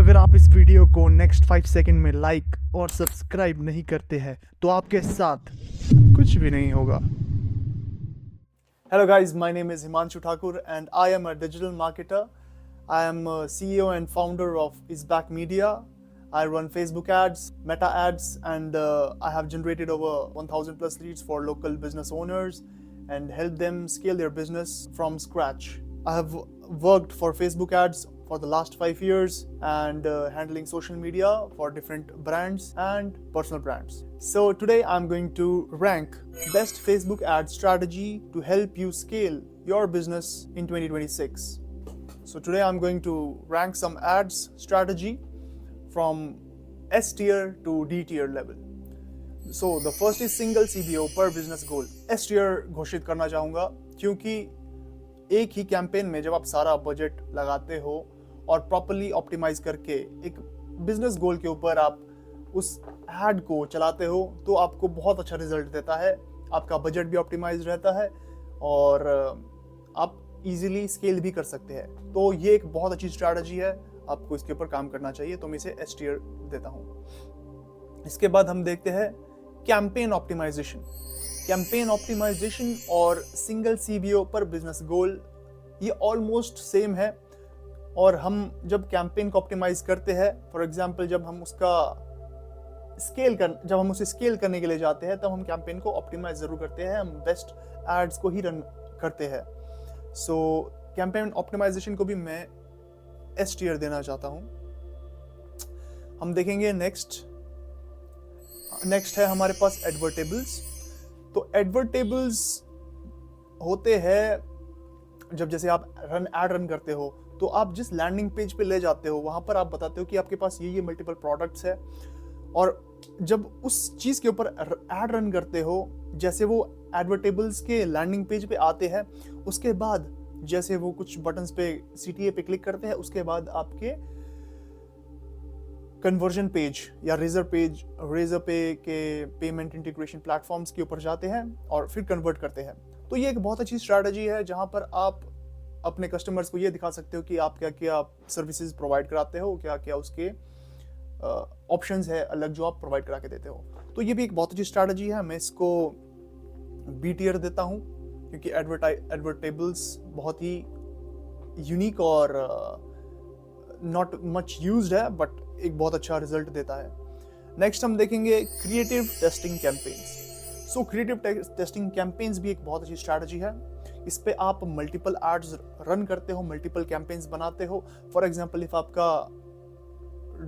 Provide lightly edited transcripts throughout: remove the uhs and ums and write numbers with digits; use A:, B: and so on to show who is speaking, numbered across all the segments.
A: अगर आप इस वीडियो को नेक्स्ट 5 सेकंड में लाइक और सब्सक्राइब नहीं करते हैं तो आपके साथ कुछ भी नहीं होगा। Hello guys, my name is Himanshu Thakur and I am a digital marketer. I am a CEO and founder of Isback Media. I run Facebook ads, Meta ads, and I have generated over 1000 plus leads for local business owners and help them scale their business from scratch. I have worked for Facebook ads for the last 5 years and handling social media for different brands and personal brands. So today I'm going to rank best Facebook ad strategy to help you scale your business in 2026. So today I'm going to rank some ads strategy from S tier to D tier level. So the first is single CBO per business goal. S tier घोषित करना चाहूँगा क्योंकि एक ही campaign में जब आप सारा budget लगाते हो और प्रॉपर्ली ऑप्टिमाइज करके एक बिजनेस गोल के ऊपर आप उस एड को चलाते हो तो आपको बहुत अच्छा रिजल्ट देता है। आपका बजट भी ऑप्टिमाइज रहता है और आप इजीली स्केल भी कर सकते हैं। तो ये एक बहुत अच्छी स्ट्रैटेजी है, आपको इसके ऊपर काम करना चाहिए, तो मैं इसे एस टियर देता हूँ। इसके बाद हम देखते हैं कैंपेन ऑप्टिमाइजेशन। कैंपेन ऑप्टिमाइजेशन और सिंगल सीबीओ पर बिजनेस गोल ये ऑलमोस्ट सेम है और हम जब कैंपेन को ऑप्टिमाइज करते हैं, फॉर एग्जांपल जब हम उसे स्केल करने के लिए जाते हैं तब हम कैंपेन को ऑप्टिमाइज जरूर करते हैं, हम बेस्ट एड्स को ही रन करते हैं। सो कैंपेन ऑप्टिमाइजेशन को भी मैं एस टियर देना चाहता हूं। हम देखेंगे नेक्स्ट है हमारे पास एडवर्टेबल्स। तो एडवर्टेबल्स होते हैं जब जैसे आप एड रन करते हो तो आप जिस लैंडिंग पेज पे ले जाते हो वहां पर आप बताते हो कि आपके पास ये मल्टीपल प्रोडक्ट्स है और जब उस चीज के ऊपर एड रन करते हो, जैसे वो एडवर्टेबल्स के लैंडिंग पेज पे आते हैं उसके बाद जैसे वो कुछ बटन्स पे CTA पे क्लिक करते हैं उसके बाद आपके कन्वर्जन पेज या रेजर पे के पेमेंट इंटीग्रेशन प्लेटफॉर्म्स के ऊपर जाते हैं और फिर कन्वर्ट करते हैं। तो ये एक बहुत अच्छी स्ट्रैटेजी है जहां पर आप अपने कस्टमर्स को ये दिखा सकते हो कि आप क्या क्या सर्विसेज प्रोवाइड कराते हो, क्या क्या उसके ऑप्शंस है अलग जो आप प्रोवाइड करा के देते हो। तो ये भी एक बहुत अच्छी स्ट्रैटेजी है, मैं इसको बी टियर देता हूँ क्योंकि एडवर्टेबल्स बहुत ही यूनिक और नॉट मच यूज्ड है बट एक बहुत अच्छा रिजल्ट देता है। नेक्स्ट हम देखेंगे creative testing campaigns. So creative testing campaigns भी एक बहुत अच्छी स्ट्रैटेजी है। इस पे आप मल्टीपल एड्स रन करते हो, मल्टीपल कैंपेन्स बनाते हो। फॉर एग्जांपल इफ आपका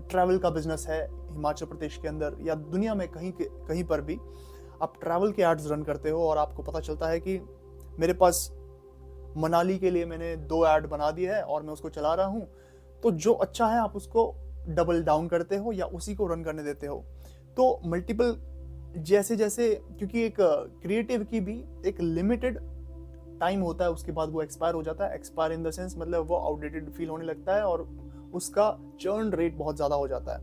A: ट्रैवल का बिजनेस है हिमाचल प्रदेश के अंदर या दुनिया में कहीं पर भी आप ट्रैवल के एड्स रन करते हो और आपको पता चलता है कि मेरे पास मनाली के लिए मैंने 2 ऐड बना दिए है और मैं उसको चला रहा हूँ, तो जो अच्छा है आप उसको डबल डाउन करते हो या उसी को रन करने देते हो। तो मल्टीपल जैसे क्योंकि एक क्रिएटिव की भी एक लिमिटेड टाइम होता है, उसके बाद वो एक्सपायर हो जाता है। एक्सपायर इन द सेंस मतलब वो आउटडेटेड फील होने लगता है और उसका चर्न रेट बहुत ज़्यादा हो जाता है,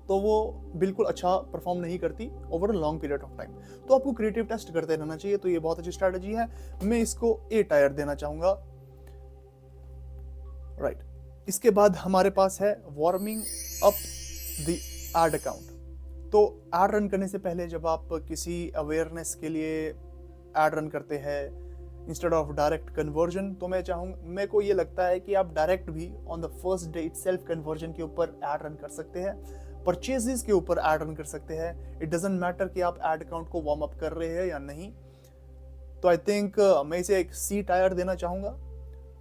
A: तो वो बिल्कुल अच्छा परफॉर्म नहीं करती over a long period of time. तो आपको क्रिएटिव टेस्ट करते रहना चाहिए, तो ये बहुत अच्छी स्ट्रैटेजी है। मैं इसको ए टायर देना चाहूँगा। राइट, इसके बाद हमारे पास है warming up the ad account. तो एड रन करने से पहले जब आप किसी अवेयरनेस के लिए एड रन करते हैं इंस्टेड ऑफ डायरेक्ट कन्वर्जन, तो मेरे को ये लगता है कि आप डायरेक्ट भी on the first day self conversion के ऊपर एड रन कर सकते हैं, परचेजेस के ऊपर एड रन कर सकते हैं। इट डजंट मैटर कि आप एड अकाउंट को वार्म अप कर रहे हैं या नहीं। तो आई थिंक मैं इसे एक सी टायर देना चाहूँगा।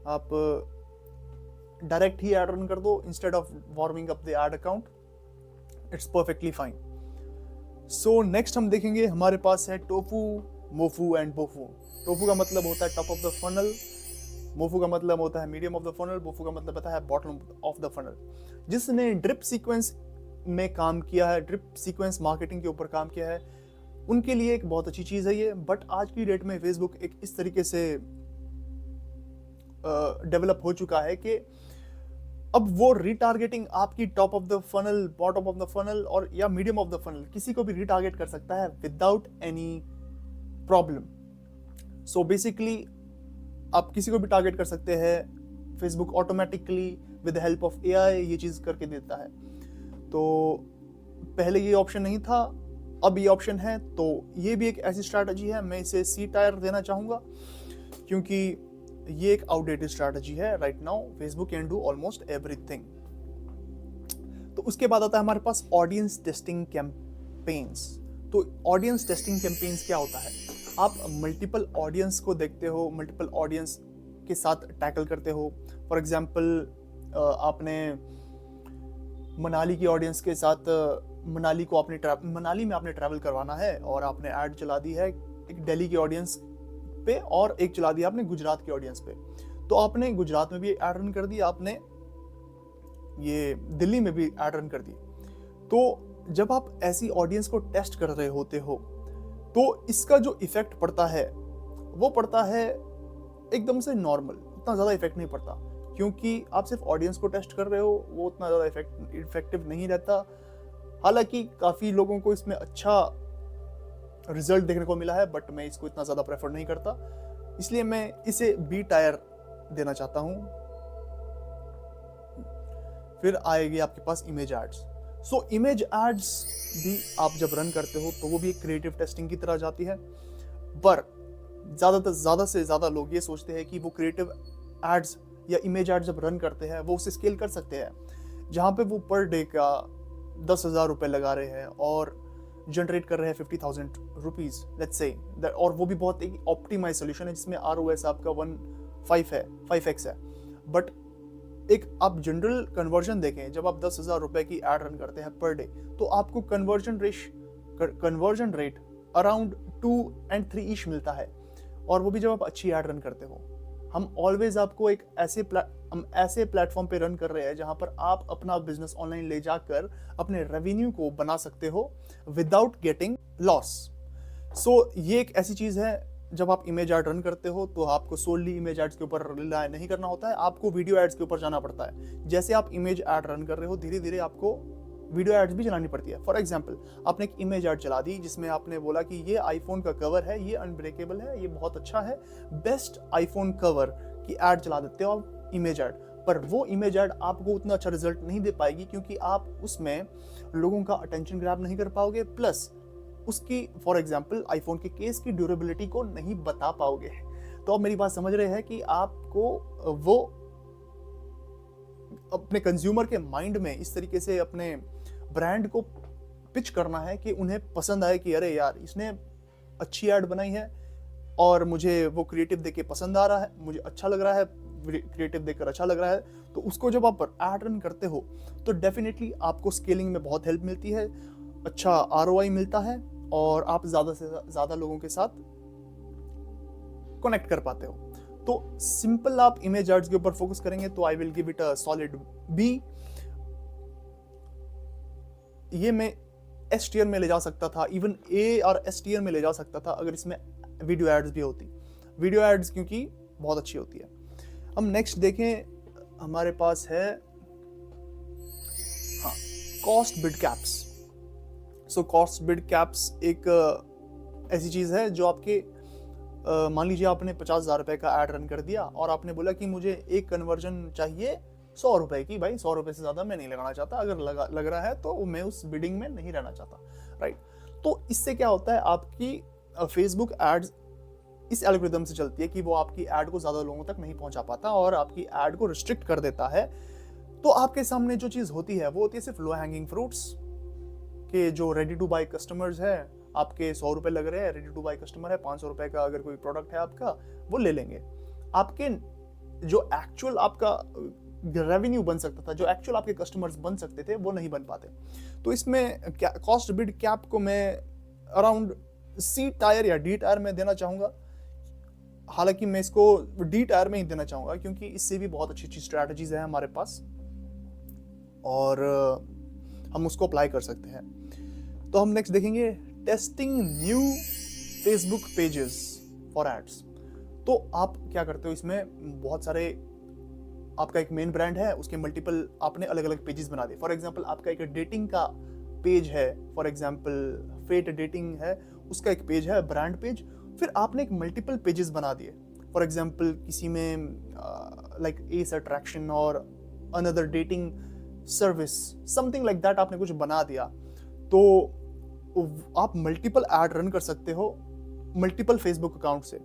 A: आप डायरेक्ट ही एड रन कर दो instead of warming up the ad account, it's perfectly fine. So next हम देखेंगे हमारे पास है टोफू, मोफू एंड बोफू। टोफू का मतलब होता है टॉप ऑफ द फनल, मोफू का मतलब होता है मीडियम ऑफ द फनल, बोफू का मतलब होता है बॉटम ऑफ द फनल। जिसने ड्रिप सीक्वेंस में काम किया है, ड्रिप सीक्वेंस मार्केटिंग के ऊपर काम किया है, उनके लिए एक बहुत अच्छी चीज़ है ये। बट आज की डेट में फेसबुक एक इस तरीके से डेवलप हो चुका है कि अब वो रिटारगेटिंग आपकी top of the funnel, bottom of the funnel और या मीडियम ऑफ द फनल किसी को भी रिटारगेट कर सकता है without any problem. So basically आप किसी को भी टारगेट कर सकते हैं। Facebook automatically with help of AI ये चीज़ करके देता है। तो पहले ये ऑप्शन नहीं था, अब ये ऑप्शन है, तो ये भी एक ऐसी स्ट्रैटेजी है, मैं इसे सी टायर देना चाहूँगा, क्योंकि ये एक आउटडेटेड स्ट्रैटेजी है। Right now Facebook can do almost everything. तो उसके बाद आता है हमारे पास ऑडियंस टेस्टिंग कैंपेन्स। तो ऑडियंस टेस्टिंग कैंपेन्स क्या होता है? आप मल्टीपल ऑडियंस को देखते हो, मल्टीपल ऑडियंस के साथ टैकल करते हो। फॉर एग्जांपल आपने मनाली की ऑडियंस के साथ मनाली में आपने ट्रैवल करवाना है और आपने ऐड चला दी है एक दिल्ली की ऑडियंस पे और एक चला दिया आपने गुजरात की ऑडियंस पे। तो आपने गुजरात में भी ऐड रन कर दी, आपने ये दिल्ली में भी ऐड रन कर दी। तो जब आप ऐसी ऑडियंस को टेस्ट कर रहे होते हो तो इसका जो इफेक्ट पड़ता है वो पड़ता है एकदम से नॉर्मल, उतना ज़्यादा इफेक्ट नहीं पड़ता, क्योंकि आप सिर्फ ऑडियंस को टेस्ट कर रहे हो, वो उतना ज़्यादा इफेक्टिव नहीं रहता। हालांकि काफ़ी लोगों को इसमें अच्छा रिजल्ट देखने को मिला है, बट मैं इसको इतना ज़्यादा प्रेफर नहीं करता, इसलिए मैं इसे बी टायर देना चाहता हूँ। फिर आएगी आपके पास image ads. So image ads भी आप जब रन करते हो तो वो भी एक क्रिएटिव टेस्टिंग की तरह जाती है, पर ज़्यादा से ज़्यादा लोग ये सोचते हैं कि वो क्रिएटिव एड्स या इमेज एड्स जब रन करते हैं वो उसे स्केल कर सकते हैं, जहाँ पे वो पर डे का 10,000 रुपये लगा रहे हैं और जनरेट कर रहे हैं 50,000 रुपीज़ लेट्स से, और वो भी बहुत एक ऑप्टिमाइज सोल्यूशन है जिसमें ROS आपका 5x है। बट एक आप जनरल कन्वर्जन देखें, जब आप 10,000 रुपये की एड रन करते हैं पर डे, तो आपको कन्वर्जन रेट अराउंड 2 and 3 मिलता है, और वो भी जब आप अच्छी एड रन करते हो। हम ऑलवेज आपको एक ऐसे प्लेटफॉर्म पे रन कर रहे हैं जहां पर आप अपना बिजनेस ऑनलाइन ले जाकर अपने रेवेन्यू को बना सकते हो विदाउट गेटिंग लॉस। सो ये एक ऐसी चीज़ है, जब आप इमेज एड रन करते हो तो आपको सोनली इमेज एड्स के ऊपर रिलाय नहीं करना होता है, आपको वीडियो एड्स के ऊपर जाना पड़ता है। जैसे आप इमेज एड रन कर रहे हो, धीरे धीरे आपको वीडियो एड्स भी चलानी पड़ती है। फॉर एग्जांपल आपने एक इमेज एड चला दी जिसमें आपने बोला कि ये आईफोन का कवर है, ये अनब्रेकेबल है, ये बहुत अच्छा है, बेस्ट आईफोन कवर की एड चला देते हो आप इमेज एड। पर वो इमेज एड आपको उतना अच्छा रिजल्ट नहीं दे पाएगी, क्योंकि आप उसमें लोगों का अटेंशन ग्रैब नहीं कर पाओगे, प्लस उसकी फॉर एग्जांपल आईफोन के केस की ड्यूरेबिलिटी को नहीं बता पाओगे। तो आप मेरी बात समझ रहे हैं कि आपको वो अपने कंज्यूमर के माइंड में इस तरीके से अपने ब्रांड को पिच करना है कि उन्हें पसंद आए कि अरे यार इसने अच्छी ऐड बनाई है और मुझे वो क्रिएटिव देख के पसंद आ रहा है, मुझे अच्छा लग रहा है, क्रिएटिव देखकर अच्छा लग रहा है। तो उसको जब आप ऐड रन करते हो तो डेफिनेटली आपको स्केलिंग में बहुत हेल्प मिलती है, अच्छा ROI मिलता है और आप ज़्यादा से ज़्यादा लोगों के साथ कनेक्ट कर पाते हो। तो सिंपल आप इमेज एड्स के ऊपर फोकस करेंगे तो I will give it a solid B। ये मैं S टियर में ले जा सकता था, इवन A और S टियर में ले जा सकता था अगर इसमें वीडियो एड्स भी होती। वीडियो एड्स क्योंकि बहुत अच्छी होती है। हम नेक्स्ट देखें, हमारे पास है हाँ cost bid caps. So cost bid caps एक ऐसी चीज़ है जो आपके मान लीजिए आपने 50,000 रुपये का ऐड रन कर दिया और आपने बोला कि मुझे एक कन्वर्जन चाहिए 100 रुपये की, भाई 100 रुपये से ज़्यादा मैं नहीं लगाना चाहता, अगर लग रहा है तो मैं उस बिडिंग में नहीं रहना चाहता, राइट। तो इससे क्या होता है, आपकी फेसबुक एड्स इस एल्गोरिथम से चलती है कि वो आपकी ऐड को ज़्यादा लोगों तक नहीं पहुंचा पाता और आपकी ऐड को रिस्ट्रिक्ट कर देता है। तो आपके सामने जो चीज़ होती है वो होती है सिर्फ लो हैंगिंग फ्रूट्स के, जो रेडी टू बाई कस्टमर्स है, आपके 100 रुपये लग रहे हैं, रेडी टू बाई कस्टमर है, 500 रुपये का अगर कोई प्रोडक्ट है आपका वो ले लेंगे। आपके जो एक्चुअल आपका रेवेन्यू बन सकता था, जो एक्चुअल आपके कस्टमर्स बन सकते थे, वो नहीं बन पाते। तो इसमें कॉस्ट बिड कैप को मैं अराउंड C टायर या D टायर में देना चाहूँगा। हालांकि मैं इसको D टायर में ही देना चाहूँगा क्योंकि इससे भी बहुत अच्छी अच्छी स्ट्रैटेजीज है हमारे पास और हम उसको अप्लाई कर सकते हैं। तो हम नेक्स्ट देखेंगे testing new Facebook pages for ads. तो आप क्या करते हो, इसमें बहुत सारे, आपका एक मेन ब्रांड है, उसके मल्टीपल आपने अलग अलग पेजेस बना दिए। फॉर एग्जांपल आपका एक डेटिंग का पेज है, फॉर एग्जांपल फेट डेटिंग है, उसका एक पेज है ब्रांड पेज, फिर आपने एक मल्टीपल पेजेस बना दिए। फॉर एग्जांपल किसी में लाइक एस अट्रैक्शन और another dating service, something like that आपने कुछ बना दिया, तो आप मल्टीपल ऐड रन कर सकते हो मल्टीपल फेसबुक अकाउंट से।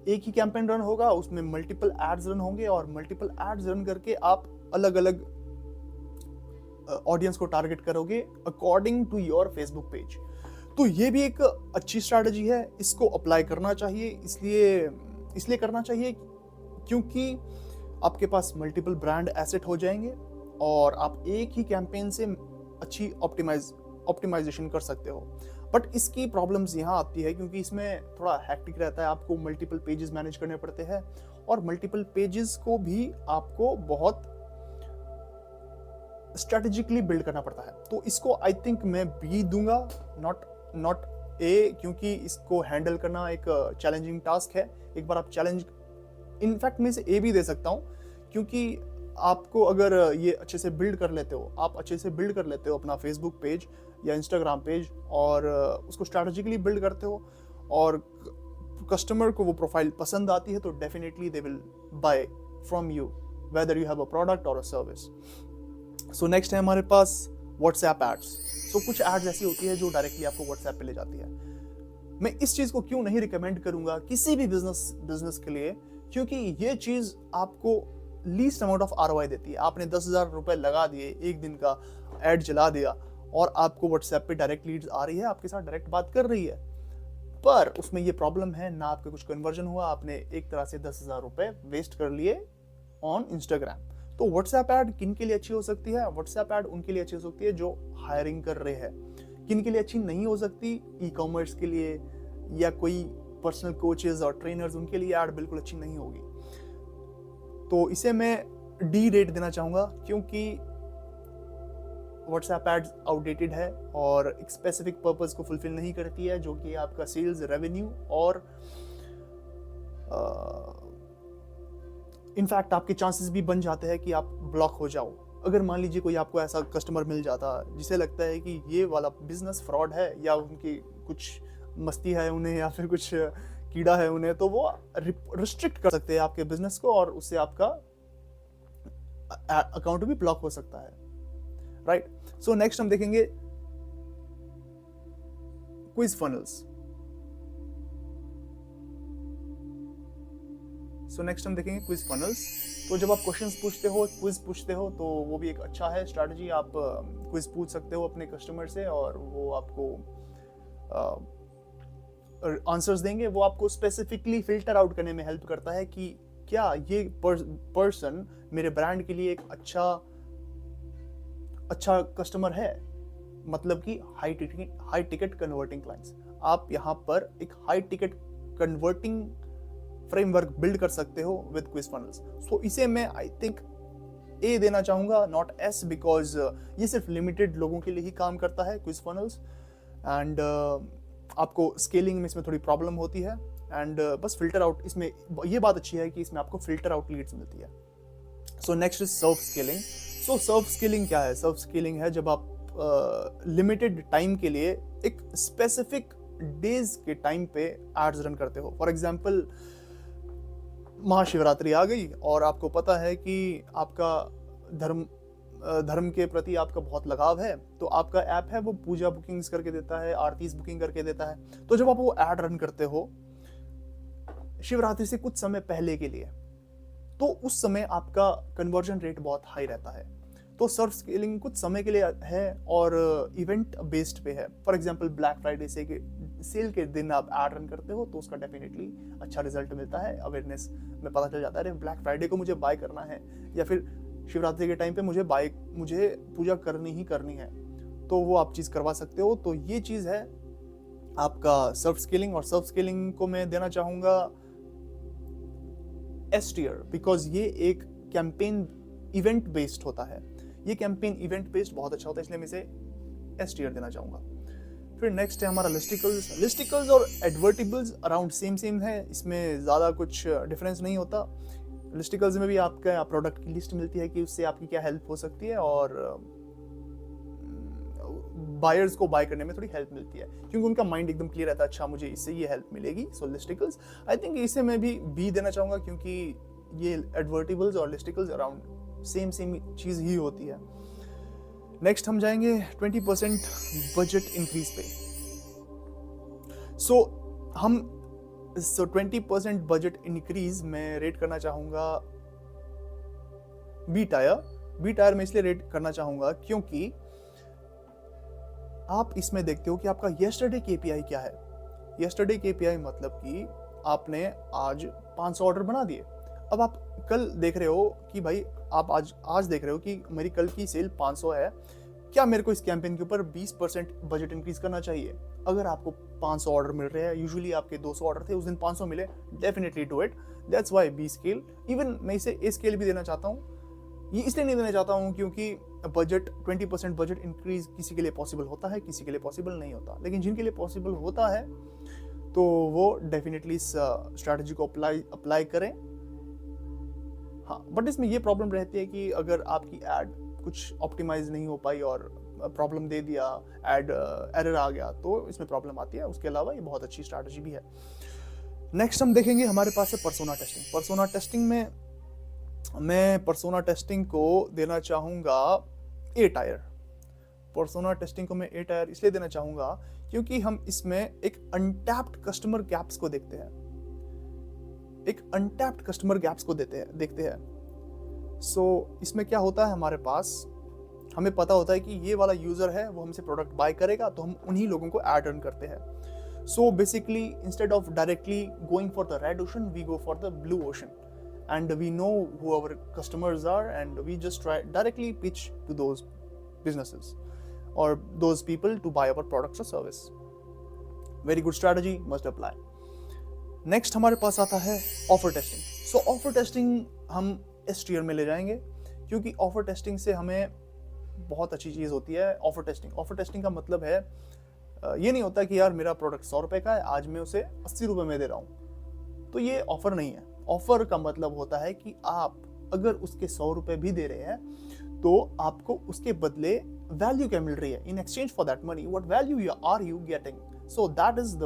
A: एक ही कैंपेन रन होगा, उसमें मल्टीपल एड्स रन होंगे और मल्टीपल एड्स रन करके आप अलग अलग ऑडियंस को टारगेट करोगे according to your Facebook page. तो ये भी एक अच्छी स्ट्रैटेजी है, इसको अप्लाई करना चाहिए। इसलिए करना चाहिए क्योंकि आपके पास मल्टीपल ब्रांड एसेट हो जाएंगे और आप एक ही कैंपेन से अच्छी ऑप्टिमाइजेशन कर सकते हो। बट इसकी प्रॉब्लम्स यहाँ आती है क्योंकि इसमें थोड़ा हैक्टिक रहता है, आपको मल्टीपल पेजेस मैनेज करने पड़ते हैं और मल्टीपल पेजेस को भी आपको बहुत स्ट्रेटेजिकली बिल्ड करना पड़ता है। तो इसको आई थिंक मैं बी दूंगा, नॉट ए, क्योंकि इसको हैंडल करना एक चैलेंजिंग टास्क है। एक बार आप चैलेंज, इनफैक्ट मैं इसे ए भी दे सकता हूँ, क्योंकि आपको अगर ये अच्छे से बिल्ड कर लेते हो, आप अच्छे से बिल्ड कर लेते हो अपना फेसबुक पेज या इंस्टाग्राम पेज और उसको स्ट्रैटेजिकली बिल्ड करते हो और कस्टमर को वो प्रोफाइल पसंद आती है, तो definitely they will buy from you whether you have a product और अ सर्विस। सो नेक्स्ट है हमारे पास व्हाट्सएप एड्स। सो कुछ एड्स ऐसी होती है जो डायरेक्टली आपको व्हाट्सएप पे ले जाती है। मैं इस चीज़ को क्यों नहीं रिकमेंड करूंगा किसी भी बिजनेस के लिए, क्योंकि ये चीज़ आपको लीस्ट अमाउंट ऑफ ROI देती है। आपने 10,000 रुपए लगा दिए, एक दिन का एड चला दिया और आपको व्हाट्सएप पे डायरेक्ट लीड्स आ रही है, आपके साथ डायरेक्ट बात कर रही है, पर उसमें ये प्रॉब्लम है ना आपका कुछ कन्वर्जन हुआ, आपने एक तरह से 10,000 रुपए वेस्ट कर लिए ऑन इंस्टाग्राम। तो व्हाट्सएप ऐड किन के लिए अच्छी हो सकती है? व्हाट्सएप ऐड उनके लिए अच्छी हो सकती है जो हायरिंग कर रहे हैं। किन के लिए अच्छी नहीं हो सकती? ई-कॉमर्स के लिए या कोई पर्सनल कोचेस और ट्रेनर्स, उनके लिए ऐड बिल्कुल अच्छी नहीं होगी। तो इसे मैं डी रेट देना चाहूँगा, क्योंकि व्हाट्सएप एड्स आउटडेटेड है और एक स्पेसिफिक पर्पस को फुलफिल नहीं करती है, जो कि आपका सेल्स रेवेन्यू और इनफैक्ट आपके चांसेस भी बन जाते हैं कि आप ब्लॉक हो जाओ। अगर मान लीजिए कोई आपको ऐसा कस्टमर मिल जाता जिसे लगता है कि ये वाला बिजनेस फ्रॉड है या उनकी कुछ मस्ती है उन्हें या फिर कुछ कीड़ा है उन्हें, तो वो रिस्ट्रिक्ट कर सकते हैं आपके बिजनेस को और उससे आपका अकाउंट भी ब्लॉक हो सकता है, राइट। सो नेक्स्ट हम देखेंगे क्विज फनल्स। तो जब आप क्वेश्चंस पूछते हो, क्विज पूछते हो, तो वो भी एक अच्छा है स्ट्रैटेजी। आप क्विज पूछ सकते हो अपने कस्टमर से और वो आपको आंसर्स देंगे। वो आपको स्पेसिफिकली फिल्टर आउट करने में हेल्प करता है कि क्या ये पर्सन मेरे ब्रांड के लिए एक अच्छा कस्टमर है, मतलब कि हाई टिकट कन्वर्टिंग क्लाइंट्स। आप यहाँ पर एक high ticket converting framework build कर सकते हो विद क्विज फनल्स। सो इसे मैं आई थिंक ए देना चाहूंगा, नॉट एस, बिकॉज ये सिर्फ लिमिटेड लोगों के लिए ही काम करता है क्विज फनल्स एंड आपको स्केलिंग में इसमें थोड़ी प्रॉब्लम होती है एंड बस फिल्टर आउट, इसमें ये बात अच्छी है कि इसमें आपको फिल्टर आउट लीड्स मिलती है। So next is serve scaling. So serve scaling क्या है? सर्व स्केलिंग है जब आप लिमिटेड टाइम के लिए एक स्पेसिफिक डेज के टाइम पे एड्स रन करते हो। फॉर एग्जांपल महाशिवरात्रि आ गई और आपको पता है कि आपका धर्म के प्रति आपका बहुत लगाव है, तो आपका ऐप है वो पूजा बुकिंग्स करके देता है, आरतीस बुकिंग करके देता है। तो जब आप वो ऐड रन करते हो शिवरात्रि से कुछ समय पहले के लिए, तो उस समय आपका कन्वर्जन रेट बहुत हाई रहता है। तो सर्व स्केलिंग कुछ समय के लिए है और इवेंट बेस्ड पे है। फॉर एग्जांपल ब्लैक फ्राइडे से सेल के दिन आप ऐड रन करते हो तो उसका डेफिनेटली अच्छा रिजल्ट मिलता है। अवेयरनेस में पता चल जाता है अरे ब्लैक फ्राइडे को मुझे बाय करना है या फिर शिवरात्रि के टाइम पे मुझे पूजा करनी ही करनी है, तो वो आप चीज़ करवा सकते हो। तो ये चीज़ है आपका सर्व स्केलिंग। और सर्व स्केलिंग को मैं देना चाहूँगा एस टियर, बिकॉज ये एक कैंपेन इवेंट बेस्ड होता है। ये कैंपेन इवेंट बेस्ड बहुत अच्छा होता है, इसलिए मैं इसे एस टियर देना चाहूँगा। फिर नेक्स्ट है हमारा लिस्टिकल्स और एडवर्टिबल्स अराउंड सेम है, इसमें ज़्यादा कुछ डिफरेंस नहीं होता। लिस्टिकल्स में भी आपका प्रोडक्ट की लिस्ट मिलती है कि उससे आपकी क्या हेल्प हो सकती है और बायर्स को बाय करने में थोड़ी हेल्प मिलती है क्योंकि उनका माइंड एकदम क्लियर रहता है, अच्छा मुझे इससे ये हेल्प मिलेगी। सो लिस्टिकल्स आई थिंक इसे मैं भी बी देना चाहूँगा क्योंकि ये एडवर्टिबल्स और लिस्टिकल्स अराउंड सेम चीज़ ही होती है। नेक्स्ट हम जाएंगे 20% बजट इंक्रीज पे। सो 20% बजट इंक्रीज मैं रेट करना चाहूँगा बी टायर में इसलिए रेट करना चाहूँगा क्योंकि आप इसमें देखते हो कि आपका येस्टरडे केपीआई क्या है। येस्टरडे केपीआई मतलब कि आपने आज 500 ऑर्डर बना दिए। अब आप कल देख रहे हो कि भाई आप आज देख रहे हो कि मेरी कल की सेल 500 है, क्या मेरे को इस कैंपेन के ऊपर 20% बजट इंक्रीज करना चाहिए? अगर आपको 500 ऑर्डर मिल रहे हैं, यूजुअली आपके 200 ऑर्डर थे, उस दिन 500 मिले, definitely do it. That's why be scale. Even मैं इसे ए स्केल भी देना चाहता हूँ। ये इसलिए नहीं देना चाहता हूँ क्योंकि 20% बजट इंक्रीज किसी के लिए पॉसिबल होता है, किसी के लिए पॉसिबल नहीं होता। लेकिन जिनके लिए पॉसिबल होता है तो वो डेफिनेटली इस स्ट्रैटेजी को अप्लाई करें। हाँ, बट इसमें ये प्रॉब्लम रहती है कि अगर आपकी एड कुछ ऑप्टिमाइज नहीं हो पाई और प्रॉब्लम दे दिया, एड एरर आ गया, तो इसमें प्रॉब्लम आती है। उसके अलावा ये बहुत अच्छी स्ट्रैटेजी भी है। नेक्स्ट हम देखेंगे, हमारे पास है पर्सोना टेस्टिंग। पर्सोना टेस्टिंग में मैं पर्सोना टेस्टिंग को देना चाहूँगा ए टायर। पर्सोना टेस्टिंग को मैं ए टायर इसलिए देना चाहूँगा क्योंकि हम इसमें एक अनटैप्ड कस्टमर गैप्स को देखते हैं, देखते हैं। सो इसमें क्या होता है, हमारे पास हमें पता होता है कि ये वाला यूजर है, वो हमसे प्रोडक्ट बाय करेगा, तो हम उन्हीं लोगों को ऐड रन करते हैं। So basically instead of directly going for the red ocean, we go for the blue ocean and we know who our customers are and we just try directly pitch to those businesses or those people to buy our products or service. Very good strategy, must apply. Next हमारे पास आता है offer testing. सो offer testing हम S tier में ले जाएंगे क्योंकि offer testing से हमें बहुत अच्छी चीज़ होती है। ऑफर टेस्टिंग का मतलब है ये नहीं होता कि यार मेरा प्रोडक्ट 100 रुपये का है, आज मैं उसे 80 रुपये में दे रहा हूँ, तो ये ऑफर नहीं है। ऑफर का मतलब होता है कि आप अगर उसके 100 रुपये भी दे रहे हैं तो आपको उसके बदले वैल्यू क्या मिल रही है। In exchange for that money what value are you getting. So that is the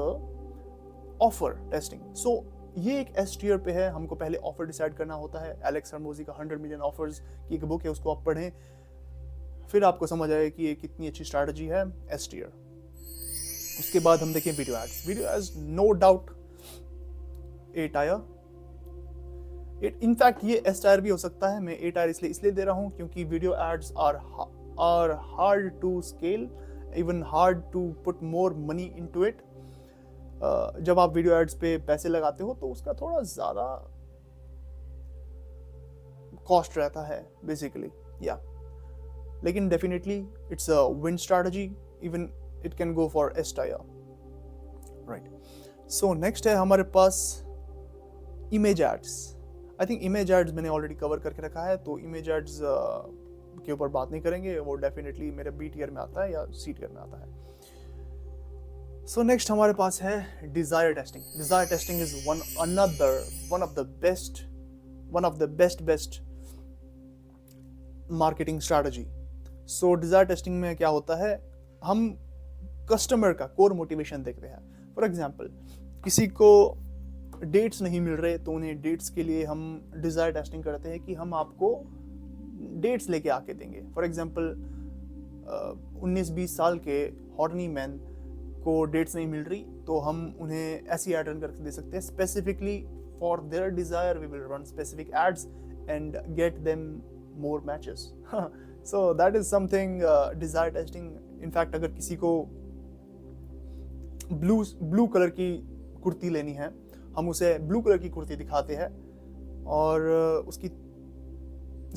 A: offer testing. So ये एक एस टियर पे है। हमको पहले ऑफर डिसाइड करना होता है। एलेक्स हरमोजी का 100 मिलियन ऑफर्स की एक बुक है, उसको आप पढ़ें, फिर आपको समझ आएगा कि ये कितनी अच्छी स्ट्रैटेजी है एस टियर। उसके बाद हम देखें वीडियो एड्स, नो डाउट ए टायर। इनफैक्ट ये एस टायर भी हो सकता है। मैं ए टायर इसलिए दे रहा हूँ क्योंकि video ads are hard to scale, even hard to put more money into it. जब आप वीडियो एड्स पे पैसे लगाते हो तो उसका थोड़ा ज़्यादा कॉस्ट रहता है बेसिकली, या लेकिन definitely it's a win strategy, even it can go for S tier, right. So next है हमारे पास image ads. I think image ads मैंने ऑलरेडी कवर करके रखा है, तो इमेज एड्स के ऊपर बात नहीं करेंगे, वो डेफिनेटली मेरे बी टियर में आता है या सी टियर में आता है। सो नेक्स्ट हमारे पास है desire testing. Desire testing is one of the best marketing strategy. सो डिजायर टेस्टिंग में क्या होता है, हम कस्टमर का कोर मोटिवेशन देखते हैं। फॉर एग्जाम्पल, किसी को डेट्स नहीं मिल रहे तो उन्हें डेट्स के लिए हम डिजायर टेस्टिंग करते हैं कि हम आपको डेट्स लेके आके देंगे। फॉर एग्जांपल 19-20 साल के हॉर्नी मैन को डेट्स नहीं मिल रही तो हम उन्हें ऐसी ऐड रन करके दे सकते हैं। Specifically for their desire we will run specific ads and get them more matches. So that is something desire testing. In fact अगर किसी को ब्लू कलर की कुर्ती लेनी है, हम उसे ब्लू कलर की कुर्ती दिखाते हैं और उसकी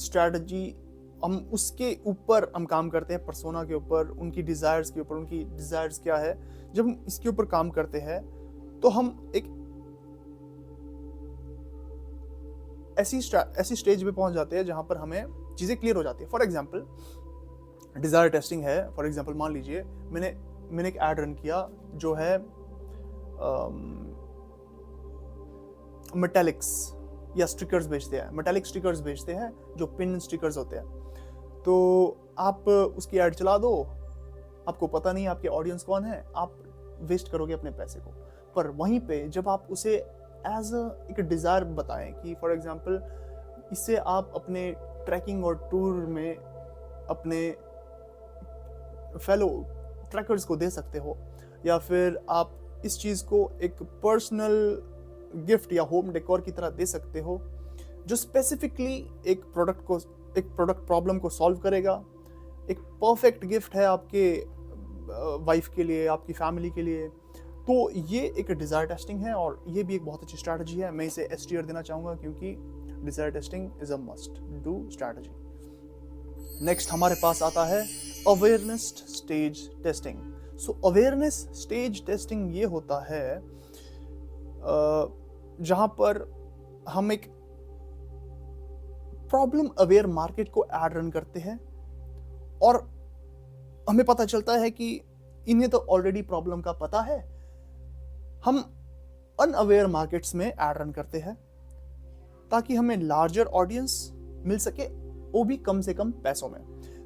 A: स्ट्रैटेजी हम उसके ऊपर हम काम करते हैं, पर्सोना के ऊपर, उनकी डिज़ायर्स के ऊपर। उनकी डिज़ायर्स क्या है, जब हम इसके ऊपर काम करते हैं तो हम एक ऐसी स्टेज पे पहुंच जाते हैं जहां पर हमें चीज़ें क्लियर हो जाती है। फॉर एग्जांपल डिज़ायर टेस्टिंग है। फॉर एग्जांपल मान लीजिए मैंने एक ऐड रन किया जो है मेटालिक्स या स्टिकर्स बेचते हैं, मेटालिक स्टिकर्स बेचते हैं जो पिन स्टिकर्स होते हैं। तो आप उसकी ऐड चला दो, आपको पता नहीं आपके ऑडियंस कौन है, आप वेस्ट करोगे अपने पैसे को। पर वहीं पे जब आप उसे एज एक डिज़ायर बताएं कि फॉर एग्जांपल इससे आप अपने ट्रैकिंग और टूर में अपने फेलो ट्रैकर्स को दे सकते हो, या फिर आप इस चीज़ को एक पर्सनल गिफ्ट या होम डेकोर की तरह दे सकते हो, जो स्पेसिफिकली एक प्रोडक्ट प्रॉब्लम को सॉल्व करेगा। एक परफेक्ट गिफ्ट है आपके वाइफ के लिए, आपकी फैमिली के लिए। तो ये एक डिज़ायर टेस्टिंग है और ये भी एक बहुत अच्छी स्ट्रैटेजी है। मैं इसे एस टियर देना चाहूँगा क्योंकि desire testing is a must do strategy. Next हमारे पास आता है awareness stage testing. So awareness stage testing ये होता है जहाँ पर हम एक प्रॉब्लम अवेयर मार्केट को एड रन करते हैं और हमें पता चलता है कि इन्हें तो ऑलरेडी प्रॉब्लम का पता है। हम अनअवेयर मार्केट्स में एड रन करते हैं ताकि हमें लार्जर ऑडियंस मिल सके, वो भी कम से कम पैसों में।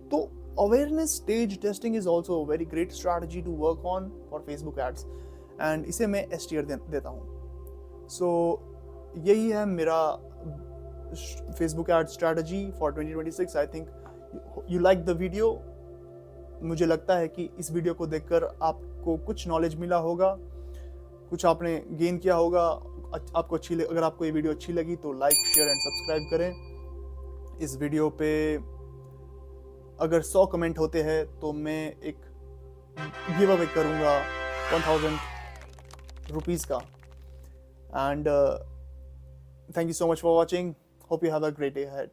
A: तो awareness stage testing is also very great strategy to work on for Facebook ads and इसे मैं एस टियर देता हूँ। सो यही है मेरा Facebook ad strategy for 2026। I think you like the video. मुझे लगता है कि इस वीडियो को देखकर आपको कुछ नॉलेज मिला होगा, कुछ आपने गेन किया होगा। आपको अगर आपको ये वीडियो अच्छी लगी तो लाइक, शेयर एंड सब्सक्राइब करें। इस वीडियो पे अगर 100 कमेंट होते हैं तो मैं एक गिव अवे करूँगा 1000 रुपीज़ का। And thank you so much for watching. Hope you have a great day ahead.